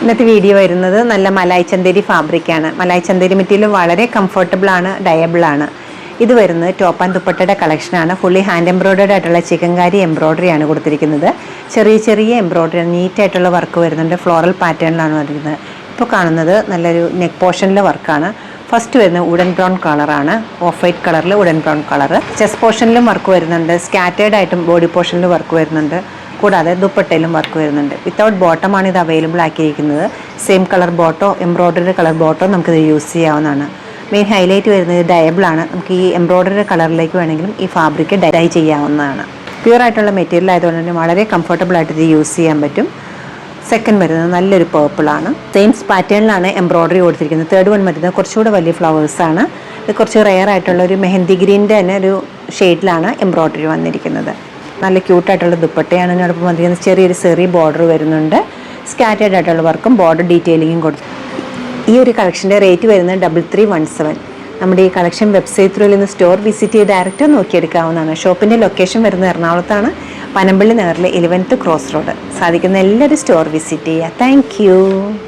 ഇന്നത്തെ വീഡിയോ വരുന്നത് നല്ല മലായ് ചന്തേരി ഫാബ്രിക്കാണ്. മലായ് ചന്തേരി മെറ്റീരിയൽ വളരെ കംഫർട്ടബിൾ ആണ്, ഡയബിൾ ആണ്. ഇത് വരുന്നത് ടോപ്പ് ആൻഡ് ദുപ്പട്ടയുടെ കളക്ഷനാണ്. ഫുള്ളി ഹാൻഡ് എംബ്രോയിഡേഡ് ആയിട്ടുള്ള ചിക്കൻകാരി എംബ്രോയിഡറി ആണ് കൊടുത്തിരിക്കുന്നത്. ചെറിയ ചെറിയ എംബ്രോയിഡറി, നീറ്റായിട്ടുള്ള വർക്ക് വരുന്നുണ്ട്. ഫ്ലോറൽ പാറ്റേണിലാണ് വരുന്നത്. ഇപ്പോൾ കാണുന്നത് നല്ലൊരു നെക്ക് പോർഷനിലെ വർക്കാണ്. ഫസ്റ്റ് വരുന്നത് വുഡൻ ബ്രൗൺ കളറാണ്, ഓഫ് വൈറ്റ് കളറിൽ വുഡൻ ബ്രൗൺ കളർ. ചെസ്റ്റ് പോർഷനിലും വർക്ക് വരുന്നുണ്ട്, സ്കാറ്റേർഡ് ആയിട്ടും ബോഡി പോർഷനിലും വർക്ക് വരുന്നുണ്ട്. കൂടാതെ ദുപ്പട്ടയിലും വർക്ക് വരുന്നുണ്ട്. വിത്തൗട്ട് ബോട്ടമാണ് ഇത് അവൈലബിൾ ആക്കിയിരിക്കുന്നത്. സെയിം കളർ ബോട്ടോ, എംബ്രോയിഡറി കളർ ബോട്ടോ നമുക്കിത് യൂസ് ചെയ്യാവുന്നതാണ്. മെയിൻ ഹൈലൈറ്റ് വരുന്നത് ഡയബിളാണ്. നമുക്ക് ഈ എംബ്രോയിഡറി കളറിലേക്ക് വേണമെങ്കിലും ഈ ഫാബ്രിക് ഡൈ ചെയ്യാവുന്നതാണ്. പ്യൂർ ആയിട്ടുള്ള മെറ്റീരിയൽ ആയതുകൊണ്ട് തന്നെ വളരെ കംഫർട്ടബിൾ ആയിട്ട് ഇത് യൂസ് ചെയ്യാൻ പറ്റും. സെക്കൻഡ് വരുന്നത് നല്ലൊരു പേർപ്പിളാണ്. സെയിം പാറ്റേണിലാണ് എംബ്രോയിഡറി കൊടുത്തിരിക്കുന്നത്. തേർഡ് വൺ വരുന്നത് കുറച്ചുകൂടെ വലിയ ഫ്ലവേഴ്സാണ്. ഇത് കുറച്ച് റെയർ ആയിട്ടുള്ള ഒരു മെഹന്തി ഗ്രീൻ്റെ തന്നെ ഒരു ഷെയ്ഡിലാണ് എംബ്രോയിഡറി വന്നിരിക്കുന്നത്. നല്ല ക്യൂട്ടായിട്ടുള്ള ദുപ്പട്ടയാണ്. ഇതിനോടൊപ്പം വന്നിരിക്കുന്നത് ചെറിയൊരു ചെറിയ ബോർഡർ വരുന്നുണ്ട്. സ്കാറ്റേർഡ് ആയിട്ടുള്ള വർക്കും ബോർഡർ ഡീറ്റെയിലിങ്ങും കൊടുത്തു. ഈ ഒരു കളക്ഷൻ്റെ റേറ്റ് വരുന്നത് 3317. നമ്മുടെ ഈ കളക്ഷൻ വെബ്സൈറ്റ് ത്രൂവിൽ നിന്ന് സ്റ്റോർ വിസിറ്റ് ചെയ്ത് ഡയറക്റ്റ് നോക്കിയെടുക്കാവുന്നതാണ്. ഷോപ്പിൻ്റെ ലൊക്കേഷൻ വരുന്നത് എറണാകുളത്താണ്, പനമ്പള്ളി നഗറിലെ 11th ക്രോസ് റോഡ്. സാധിക്കുന്ന എല്ലാവരും സ്റ്റോർ വിസിറ്റ് ചെയ്യുക. താങ്ക്